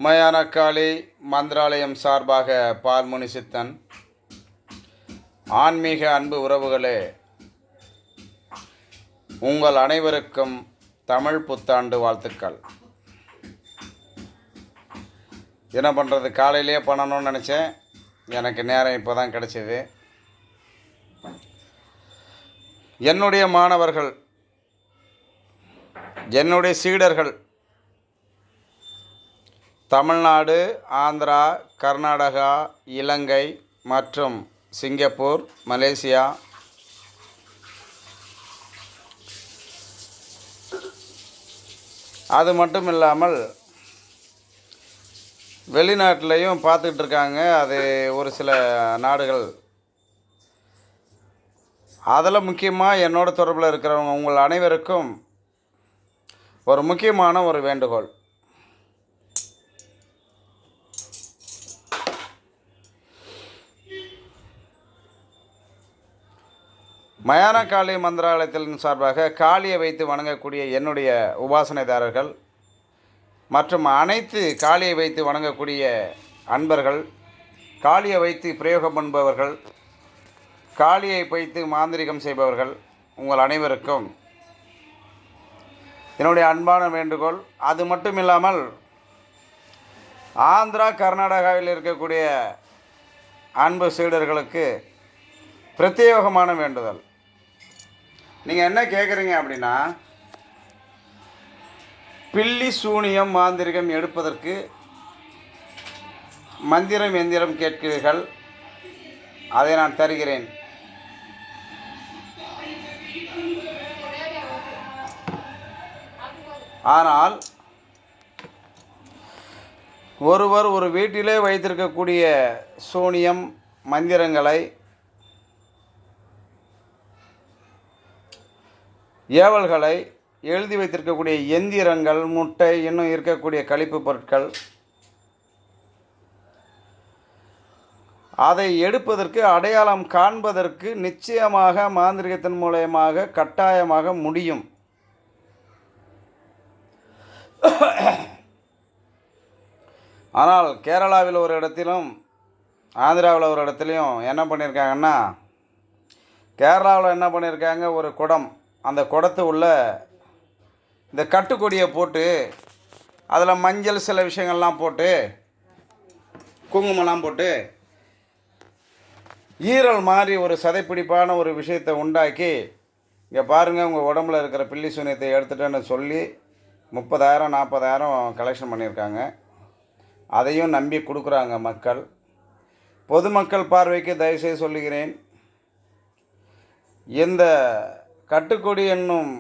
மயானக்காளி மந்திராலயம் சார்பாக பால்முனி சித்தன். ஆன்மீக அன்பு உறவுகளே, உங்கள் அனைவருக்கும் தமிழ் புத்தாண்டு வாழ்த்துக்கள். என்ன பண்ணுறது, காலையிலேயே பண்ணணும்னு நினச்சேன். எனக்கு நேரம் இப்போ தான் கிடச்சிது. என்னுடைய மாணவர்கள், என்னுடைய சீடர்கள் தமிழ்நாடு, ஆந்திரா, கர்நாடகா, இலங்கை மற்றும் சிங்கப்பூர், மலேசியா, அது மட்டும் இல்லாமல் வெளிநாட்டிலையும் பார்த்துக்கிட்டு இருக்காங்க. அது ஒரு சில நாடுகள். அதில் முக்கியமாக என்னோட தொடர்பில் இருக்கிறவங்க உங்கள் அனைவருக்கும் ஒரு முக்கியமான ஒரு வேண்டுகோள். மயானக்காளி மந்திராலயத்தின் சார்பாக காளியை வைத்து வணங்கக்கூடிய என்னுடைய உபாசனைதாரர்கள் மற்றும் அனைத்து காளியை வைத்து வணங்கக்கூடிய அன்பர்கள், காளியை வைத்து பிரயோகம் பண்ணுபவர்கள், காளியை வைத்து மாந்திரிகம் செய்பவர்கள், உங்கள் அனைவருக்கும் என்னுடைய அன்பான வேண்டுகோள். அது மட்டும் இல்லாமல் ஆந்திரா, கர்நாடகாவில் இருக்கக்கூடிய அன்பு சீடர்களுக்கு பிரத்யேகமான வேண்டுதல். நீங்கள் என்ன கேட்குறீங்க அப்படின்னா, பில்லி சூனியம் மாந்திரிகம் எடுப்பதற்கு மந்திரம் எந்திரம் கேட்கிறீர்கள். அதை நான் தருகிறேன். ஆனால் ஒருவர் ஒரு வீட்டிலே வைத்திருக்கக்கூடிய சூனியம் மந்திரங்களை, ஏவல்களை, எழுதி வைத்திருக்கக்கூடிய எந்திரங்கள், முட்டை, இன்னும் இருக்கக்கூடிய கழிப்பு பொருட்கள், அதை எடுப்பதற்கு, அடையாளம் காண்பதற்கு நிச்சயமாக மாந்திரிகத்தின் மூலயமாக கட்டாயமாக முடியும். ஆனால் கேரளாவில் ஒரு இடத்திலும் ஆந்திராவில் ஒரு இடத்துலையும் என்ன பண்ணியிருக்காங்கன்னா, கேரளாவில் என்ன பண்ணியிருக்காங்க, ஒரு குடம், அந்த குடத்து உள்ள இந்த கட்டுக்கொடியை போட்டு அதில் மஞ்சள் சில விஷயங்கள்லாம் போட்டு குங்குமம்லாம் போட்டு ஈரல் மாதிரி ஒரு சதைப்பிடிப்பான ஒரு விஷயத்தை உண்டாக்கி, இங்கே பாருங்கள் உங்கள் உடம்புல இருக்கிற பில்லி சூனியத்தை எடுத்துட்டேன்னு சொல்லி 30,000 40,000 கலெக்ஷன் பண்ணியிருக்காங்க. அதையும் நம்பி கொடுக்குறாங்க மக்கள். பொதுமக்கள் பார்வைக்கு தயவுசெய்து சொல்லுகிறேன், இந்த கட்டுக்கொடி என்னும்,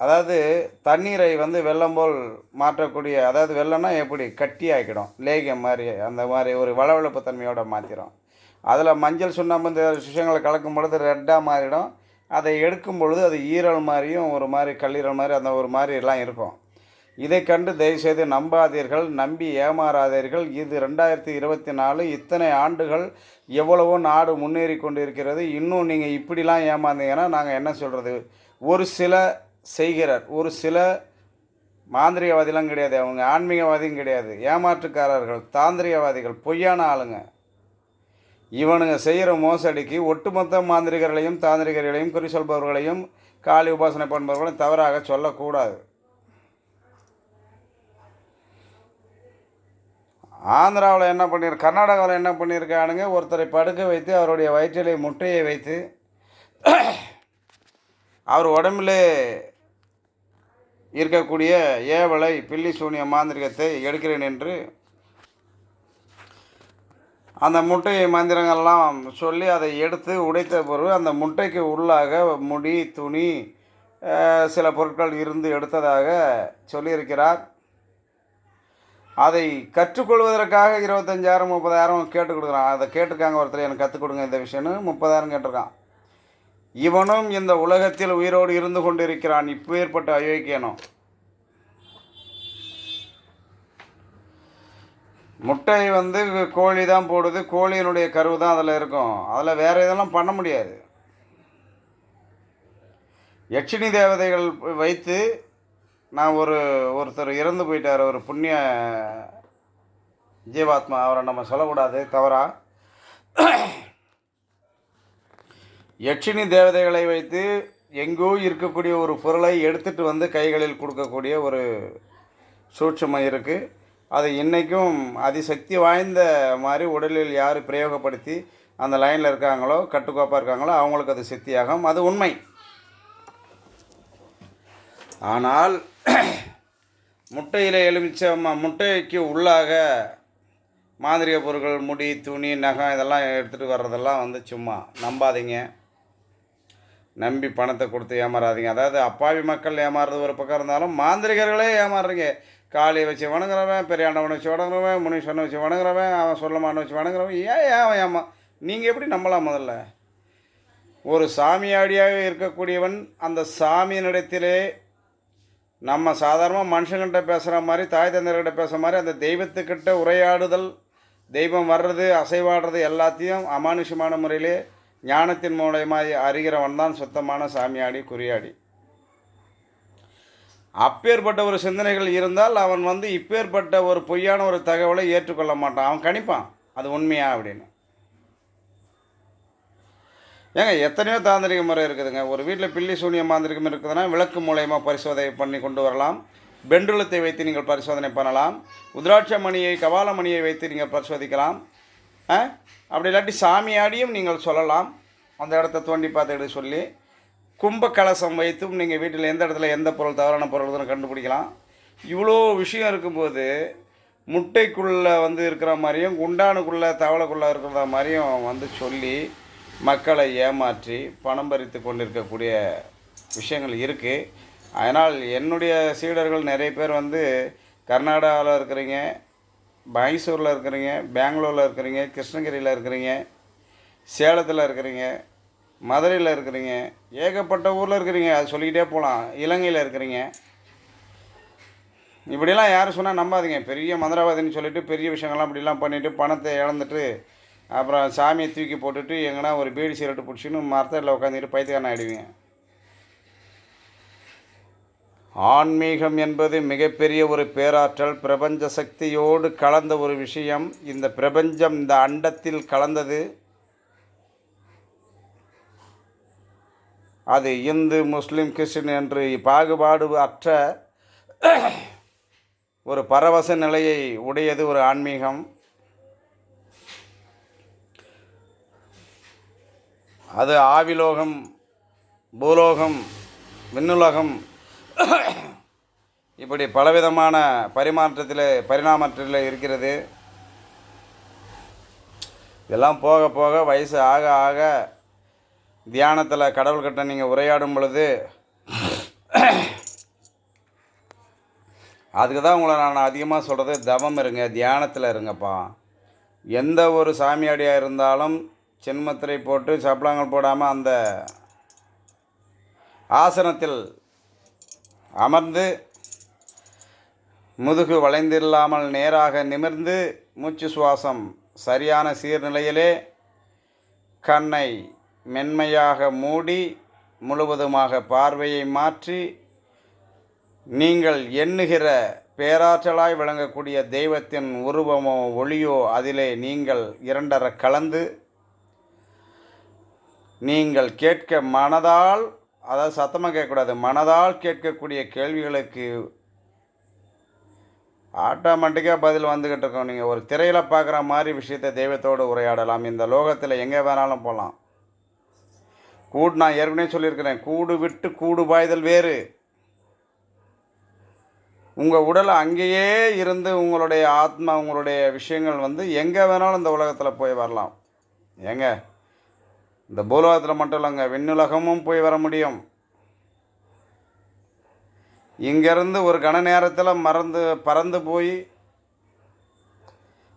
அதாவது தண்ணீரை வெள்ளம் போல் மாற்றக்கூடிய, அதாவது வெள்ளம்னா எப்படி கட்டி ஆக்கிடும், லேகியம் மாதிரி, அந்த மாதிரி ஒரு வளவளப்பு தன்மையோடு மாற்றிடும். அதில் மஞ்சள் சுண்ணாம்பு இந்த விஷயங்களை கலக்கும் பொழுது ரெட்டாக மாறிடும். அதை எடுக்கும் பொழுது அது ஈரல் மாதிரியும் ஒரு மாதிரி கல்லீரல் மாதிரி அந்த ஒரு மாதிரி எல்லாம் இருக்கும். இதை கண்டு தயவுசெய்து நம்பாதீர்கள், நம்பி ஏமாறாதீர்கள். இது 2024. இத்தனை ஆண்டுகள் எவ்வளவோ நாடு முன்னேறி கொண்டு இருக்கிறது. இன்னும் நீங்கள் இப்படிலாம் ஏமாந்தீங்கன்னா நாங்கள் என்ன சொல்கிறது? ஒரு சில செய்கிறார், ஒரு சில மாந்திரிகவாதிலாம் கிடையாது, அவங்க ஆன்மீகவாதியும் கிடையாது, ஏமாற்றுக்காரர்கள், தாந்திரிகவாதிகள், பொய்யான ஆளுங்க. இவனுங்க செய்கிற மோசடிக்கு ஒட்டுமொத்த மாந்திரிகர்களையும் தாந்திரிகர்களையும் குறி சொல்பவர்களையும் காளி உபாசனை பண்ணுபவர்களையும் தவறாக சொல்லக்கூடாது. ஆந்திராவில் என்ன கர்நாடகாவில் என்ன பண்ணியிருக்கானுங்க, ஒருத்தரை படுக்க வைத்து அவருடைய வயிற்றிலே முட்டையை வைத்து அவர் உடம்பிலே இருக்கக்கூடிய ஏவலை, பில்லி சூனிய மாந்திரிகத்தை எடுக்கிறேன் என்று அந்த முட்டையை மந்திரங்கள்லாம் சொல்லி அதை எடுத்து உடைத்த பிறகு அந்த முட்டைக்கு உள்ளாக முடி, துணி, சில பொருட்கள் இருந்து எடுத்ததாக சொல்லியிருக்கிறார். அதை கற்றுக்கொள்வதற்காக 25,000 30,000 கேட்டு கொடுக்குறான். அதை கேட்டிருக்காங்க ஒருத்தர், எனக்கு கற்றுக் கொடுங்க இந்த விஷயம்னு 30,000 கேட்டிருக்கான். இவனும் இந்த உலகத்தில் உயிரோடு இருந்து கொண்டு இருக்கிறான். இப்போ ஏற்பட்ட அயோக்கியனும் முட்டை கோழி தான் போடுது, கோழியினுடைய கருவு தான் அதில் இருக்கும். அதில் வேறு இதெல்லாம் பண்ண முடியாது. யட்சினி தேவதைகள் வைத்து நான் ஒருத்தர் இறந்து போயிட்டார், ஒரு புண்ணிய ஜீவாத்மா அவரை நம்ம சொல்லக்கூடாது தவறா. யட்சினி தேவதைகளை வைத்து எங்கோ இருக்கக்கூடிய ஒரு பொருளை எடுத்துகிட்டு வந்து கைகளில் கொடுக்கக்கூடிய ஒரு சூட்சுமம் இருக்குது. அது இன்றைக்கும் அதிசக்தி வாய்ந்த மாதிரி உடலில் யார் பிரயோகப்படுத்தி அந்த லைனில் இருக்காங்களோ, கட்டுக்கோப்பாக இருக்காங்களோ, அவங்களுக்கு அது சித்தியாகும். அது உண்மை. ஆனால் முட்டையில் முட்டைக்கு உள்ளாக மாந்திரிக பொருட்கள், முடி, துணி, நகம் இதெல்லாம் எடுத்துகிட்டு வர்றதெல்லாம் வந்து சும்மா நம்பாதீங்க. நம்பி பணத்தை கொடுத்து ஏமாறாதீங்க. அதாவது அப்பாவி மக்கள் ஏமாறுறது ஒரு பக்கம் இருந்தாலும் மாந்திரிகர்களே ஏமாறுறீங்க. காளியை வச்சு வணங்குறவன், பெரியாண்டவனை வச்சு வணங்குறவன், முனீஸ்வரனை வச்சு வணங்குறவன், அவன் சொல்லமானவனை வச்சு வணங்குறவன், ஏன் ஏமா நீங்கள் எப்படி நம்பலாம்? முதல்ல ஒரு சாமியாடியாக இருக்கக்கூடியவன் அந்த சாமியினிடத்திலே நம்ம சாதாரணமாக மனுஷங்கிட்ட பேசுகிற மாதிரி, தாய் தந்தையர்கிட்ட பேசுகிற மாதிரி அந்த தெய்வத்துக்கிட்ட உரையாடுதல், தெய்வம் வர்றது, அசைவாடுறது எல்லாத்தையும் அமானுஷமான முறையிலே ஞானத்தின் மூலயமாக அறிகிறவன் தான் சுத்தமான சாமியாடி, குறியாடி. அப்பேற்பட்ட ஒரு சிந்தனைகள் இருந்தால் அவன் வந்து இப்பேற்பட்ட ஒரு பொய்யான ஒரு தகவலை ஏற்றுக்கொள்ள மாட்டான். அவன் கணிப்பான் அது உண்மையா அப்படின்னு. ஏங்க எத்தனையோ தாந்திரிக முறை இருக்குதுங்க. ஒரு வீட்டில் பில்லி சூனிய மாந்திரிகம் இருக்குதுன்னா விளக்கு மூலயமா பரிசோதனை பண்ணி கொண்டு வரலாம். பெண்டுலத்தை வைத்து நீங்கள் பரிசோதனை பண்ணலாம். உத்ராட்ச மணியை, கபால மணியை வைத்து நீங்கள் பரிசோதிக்கலாம். அப்படி இல்லாட்டி சாமியாடியும் நீங்கள் சொல்லலாம். அந்த இடத்த தோண்டி பார்த்துக்கிட்டு சொல்லி கும்ப கலசம் வைத்தும் நீங்கள் வீட்டில் எந்த இடத்துல எந்த பொருள் தவறான பொருள்னு கண்டுபிடிக்கலாம். இவ்வளோ விஷயம் இருக்கும்போது முட்டைக்குள்ளே வந்து இருக்கிற மாதிரியும் குண்டானுக்குள்ளே தவளைக்குள்ளே இருக்கிற மாதிரியும் வந்து சொல்லி மக்களை ஏமாற்றி பணம் பறித்து கொண்டிருக்கக்கூடிய விஷயங்கள் இருக்குது. அதனால் என்னுடைய சீடர்கள் நிறைய பேர் வந்து கர்நாடகாவில் இருக்கிறீங்க, மைசூரில் இருக்கிறீங்க, பெங்களூரில் இருக்கிறீங்க, கிருஷ்ணகிரியில் இருக்கிறீங்க, சேலத்தில் இருக்கிறீங்க, மதுரையில் இருக்கிறீங்க, ஏகப்பட்ட ஊரில் இருக்கிறீங்க. அது சொல்லிக்கிட்டே போகலாம். இலங்கையில் இருக்கிறீங்க. இப்படிலாம் யாரும் சொன்னால் நம்பாதீங்க. பெரிய மந்திரவாதின்னு சொல்லிவிட்டு பெரிய விஷயங்கள்லாம் இப்படிலாம் பண்ணிவிட்டு பணத்தை இழந்துட்டு அப்புறம் சாமியை தூக்கி போட்டுட்டு எங்கன்னா ஒரு பீடி சிகரெட்டு பிடிச்சின்னு மரத்தில் உட்காந்துட்டு பைத்தியக்காரன் ஆகிடுவீங்க. ஆன்மீகம் என்பது மிகப்பெரிய ஒரு பேராற்றல், பிரபஞ்ச சக்தியோடு கலந்த ஒரு விஷயம். இந்த பிரபஞ்சம் இந்த அண்டத்தில் கலந்தது. அது இந்து, முஸ்லீம், கிறிஸ்டின் என்று பாகுபாடு அற்ற ஒரு பரவச நிலையை உடையது ஒரு ஆன்மீகம். அது ஆவிலோகம், பூலோகம், விண்ணுலகம், இப்படி பலவிதமான பரிணாமத்தில் இருக்கிறது. இதெல்லாம் போக போக வயசு ஆக ஆக தியானத்தில் கடவுள்கிட்ட நீங்கள் உரையாடும் பொழுது அதுக்கு தான் உங்களை நான் அதிகமாக சொல்கிறது, தவம் இருங்க, தியானத்தில் இருங்கப்பா. எந்த ஒரு சாமியாடியாக இருந்தாலும் சின்மத்திரை போட்டு சப்பளங்கள் போடாமல் அந்த ஆசனத்தில் அமர்ந்து முதுகு வளைந்தில்லாமல் நேராக நிமிர்ந்து மூச்சு சுவாசம் சரியான சீர்நிலையிலே கண்ணை மென்மையாக மூடி முழுவதுமாக பார்வையை மாற்றி நீங்கள் எண்ணுகிற பேராற்றலாய் விளங்கக்கூடிய தெய்வத்தின் உருவமோ ஒளியோ அதிலே நீங்கள் இரண்டரை கலந்து நீங்கள் கேட்க மனதால், அதாவது சத்தமாக கேட்கக்கூடாது, மனதால் கேட்கக்கூடிய கேள்விகளுக்கு ஆட்டோமேட்டிக்காக பதில் வந்துக்கிட்டு இருக்கோம். நீங்கள் ஒரு திரையில் பார்க்குற மாதிரி விஷயத்தை தெய்வத்தோடு உரையாடலாம். இந்த லோகத்தில் எங்கே வேணாலும் போகலாம். நான் ஏற்கனவே சொல்லியிருக்கிறேன், கூடு விட்டு கூடு பாய்தல் வேறு. உங்கள் உடலை அங்கேயே இருந்து உங்களுடைய ஆத்மா, உங்களுடைய விஷயங்கள் வந்து எங்கே வேணாலும் இந்த உலகத்தில் போய் வரலாம். ஏங்க இந்த பூலோகத்தில் மட்டும் இல்லைங்க, விண்ணுலகமும் போய் வர முடியும். இங்கேருந்து ஒரு கண நேரத்தில் பறந்து போய்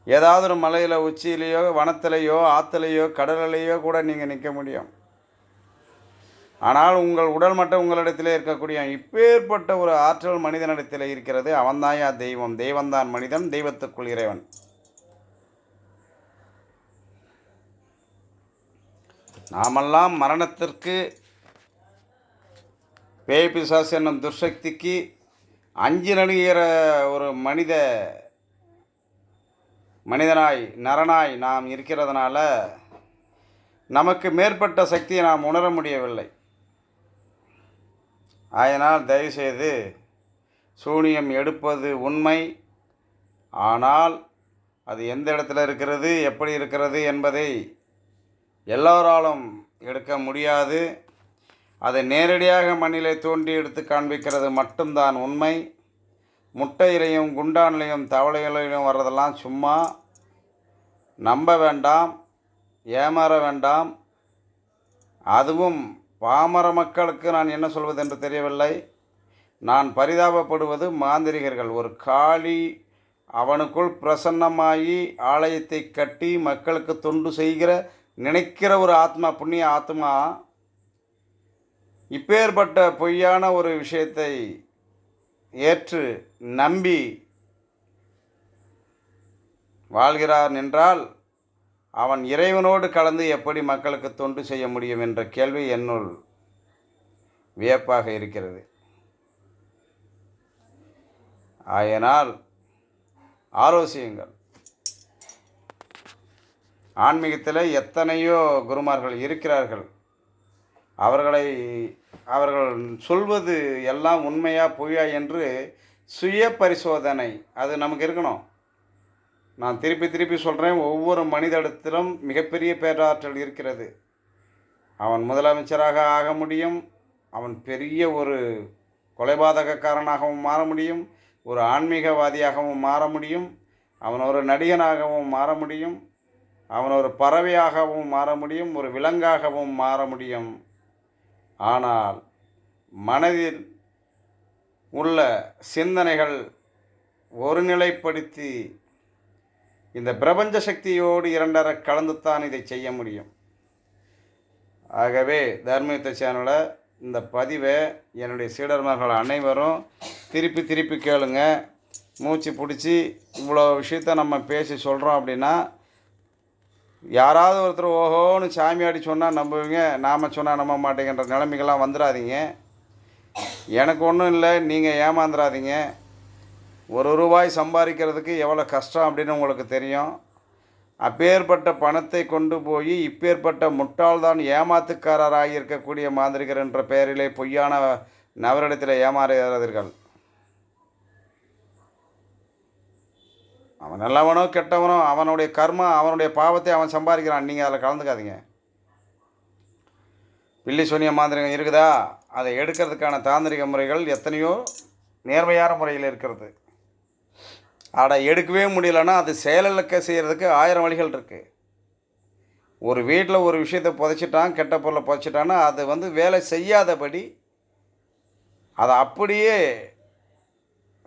ஏதாவது ஒரு மலையில் உச்சியிலையோ, வனத்திலேயோ, ஆற்றுலையோ, கடலிலேயோ கூட நீங்கள் நிற்க முடியும். ஆனால் உங்கள் உடல் மட்டும் உங்களிடத்திலே இருக்கக்கூடிய இப்பேற்பட்ட ஒரு ஆற்றல் மனிதனிடத்தில் இருக்கிறது. அவன்தாயா தெய்வம், தெய்வந்தான் மனிதன், தெய்வத்துக்குள் இறைவன். நாமெல்லாம் மரணத்திற்கு, பேய் பிசாசு என்னும் துர்சக்திக்கு அஞ்சு நடுகிற ஒரு மனித மனிதனாய் நரனாய் நாம் இருக்கிறதுனால நமக்கு மேற்பட்ட சக்தியை நாம் உணர முடியவில்லை. அதனால் தயவுசெய்து சூனியம் எடுப்பது உண்மை. ஆனால் அது எந்த இடத்துல இருக்கிறது, எப்படி இருக்கிறது என்பதை எல்லோராலும் எடுக்க முடியாது. அதை நேரடியாக மண்ணிலே தோண்டி எடுத்து காண்பிக்கிறது மட்டும்தான் உண்மை. முட்டையிலையும் குண்டானிலையும் தவளையிலையும் வர்றதெல்லாம் சும்மா. நம்ப வேண்டாம், ஏமாற வேண்டாம். அதுவும் பாமர மக்களுக்கு நான் என்ன சொல்வது என்று தெரியவில்லை. நான் பரிதாபப்படுவது மாந்திரிகர்கள். ஒரு காளி அவனுக்குள் பிரசன்னமாகி ஆலயத்தை கட்டி மக்களுக்கு தொண்டு செய்கிற நினைக்கிற ஒரு ஆத்மா, புண்ணிய ஆத்மா இப்பேற்பட்ட பொய்யான ஒரு விஷயத்தை ஏற்று நம்பி வாழ்கிறான் என்றால் அவன் இறைவனோடு கலந்து எப்படி மக்களுக்கு தொண்டு செய்ய முடியும் என்ற கேள்வி என்னுள் வியப்பாக இருக்கிறது. ஆகையினால் ஆலோசியுங்கள். ஆன்மீகத்தில் எத்தனையோ குருமார்கள் இருக்கிறார்கள். அவர்கள் சொல்வது எல்லாம் உண்மையா பொய்யா என்று சுய பரிசோதனை அது நமக்கு இருக்கணும். நான் திருப்பி சொல்கிறேன், ஒவ்வொரு மனிதனிடத்திலும் மிகப்பெரிய பேராற்றல் இருக்கிறது. அவன் முதலமைச்சராக ஆக முடியும், அவன் பெரிய ஒரு கொலைபாதகக்காரனாகவும் மாற முடியும், ஒரு ஆன்மீகவாதியாகவும் மாற முடியும், அவன் ஒரு நடிகனாகவும் மாற முடியும், அவன் ஒரு பறவையாகவும் மாற முடியும், ஒரு விலங்காகவும் மாற முடியும். ஆனால் மனதில் உள்ள சிந்தனைகள் ஒருநிலைப்படுத்தி இந்த பிரபஞ்ச சக்தியோடு இரண்டரை கலந்துத்தான் இதை செய்ய முடியும். ஆகவே தர்மயுத்த சேனலை இந்த பதிவை என்னுடைய சீடர்மார்கள் அனைவரும் திருப்பி கேளுங்க. மூச்சு பிடிச்சி இவ்வளோ விஷயத்த நம்ம பேசி சொல்கிறோம் அப்படின்னா யாராவது ஒருத்தர் ஓஹோன்னு சாமியாடி சொன்னால் நம்புவீங்க, நாம் சொன்னால் நம்ப மாட்டேங்கிற நிலைமைகள்லாம் வந்துடாதீங்க. எனக்கு ஒன்றும் இல்லை, நீங்கள் ஏமாந்துடாதீங்க. ஒரு ரூபாய் சம்பாதிக்கிறதுக்கு எவ்வளோ கஷ்டம் அப்படின்னு உங்களுக்கு தெரியும். அப்பேற்பட்ட பணத்தை கொண்டு போய் இப்பேற்பட்ட முட்டாள்தான் ஏமாத்துக்காரராக இருக்கக்கூடிய மாந்திரிகர் என்ற பெயரிலே பொய்யான நபரிடத்தில் ஏமாறுகிறார்கள். அவன் நல்லவனோ கெட்டவனோ அவனுடைய கர்மா, அவனுடைய பாவத்தை அவன் சம்பாதிக்கிறான். நீங்கள் அதில் கலந்துக்காதீங்க. பில்லி சூனிய மாந்திரிகம் இருக்குதா, அதை எடுக்கிறதுக்கான தாந்திரிக முறைகள் எத்தனையோ நேர்மையான முறையில் இருக்கிறது. எடுக்கவே முடியலன்னா அது செயலிழக்க செய்கிறதுக்கு 1000 வழிகள் இருக்குது. ஒரு வீட்டில் ஒரு விஷயத்தை புதைச்சிட்டான், கெட்ட பொருளை புதைச்சிட்டான்னா அது வேலை செய்யாதபடி அதை அப்படியே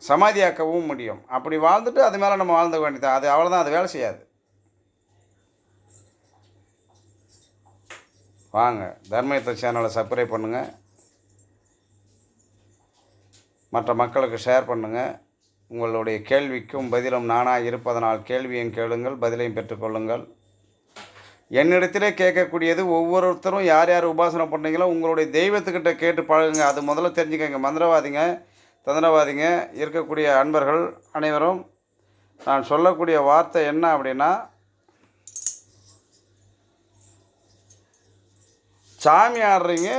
சமாதியாக்கவும் முடியும். அப்படி வாழ்ந்துட்டு அது மேலே நம்ம வாழ்ந்துக்க வேண்டியதான். அது அவ்வளோதான், அது வேலை செய்யாது. வாங்க, தர்மயுத்த சேனலை சப்ஸ்கிரைப் பண்ணுங்கள், மற்ற மக்களுக்கு ஷேர் பண்ணுங்கள். உங்களுடைய கேள்விக்கும் பதிலும் நானாக இருப்பதனால் கேள்வியும் கேளுங்கள், பதிலையும் பெற்றுக்கொள்ளுங்கள். என்னிடத்திலே கேட்கக்கூடியது ஒவ்வொருத்தரும் யார் யார் உபாசனை பண்ணீங்களோ உங்களுடைய தெய்வத்துக்கிட்ட கேட்டு பழகுங்க. அது முதல்ல தெரிஞ்சுக்கங்க. மந்திரவாதிங்க, தந்திரவாதிங்க இருக்கக்கூடிய அன்பர்கள் அனைவரும் நான் சொல்லக்கூடிய வார்த்தை என்ன அப்படின்னா, சாமி ஆடுறீங்க,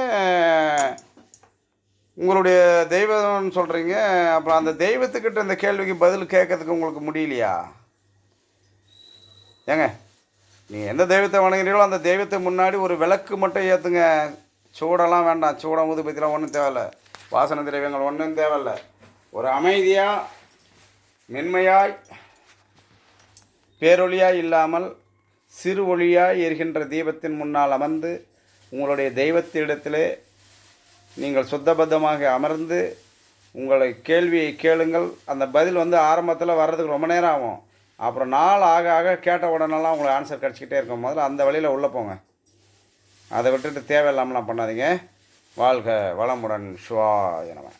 உங்களுடைய தெய்வம்னு சொல்கிறீங்க, அப்புறம் அந்த தெய்வத்துக்கிட்ட இந்த கேள்விக்கு பதில் கேட்கறதுக்கு உங்களுக்கு முடியலையா? ஏங்க, நீங்கள் எந்த தெய்வத்தை வணங்குறீங்களோ அந்த தெய்வத்தை முன்னாடி ஒரு விளக்கு மட்டும் ஏற்றுங்க. சூடெல்லாம் வேண்டாம், சூடம் ஊதுபத்திலாம் ஒன்றும் தேவையில்லை, வாசனை திரவியங்கள் ஒன்றும் தேவையில்லை. ஒரு அமைதியாக மென்மையாய் பேரொழியாய் இல்லாமல் சிறு ஒளியாய் எரிகின்ற தீபத்தின் முன்னால் அமர்ந்து உங்களுடைய தெய்வத்திடத்திலே நீங்கள் சுத்தபத்தமாக அமர்ந்து உங்களை கேள்வியை கேளுங்கள். அந்த பதில் ஆரம்பத்தில் வர்றதுக்கு ரொம்ப நேரம் ஆகும். அப்புறம் நாள் ஆக ஆக கேட்ட உடனெல்லாம் உங்களுக்கு ஆன்சர் கிடச்சிக்கிட்டே இருக்கும். முதல்ல அந்த வழியில் உள்ளே போங்க. அதை விட்டுட்டு தேவையில்லாமலாம் பண்ணாதீங்க. வாழ்க வளமுடன். சிவாய நமः.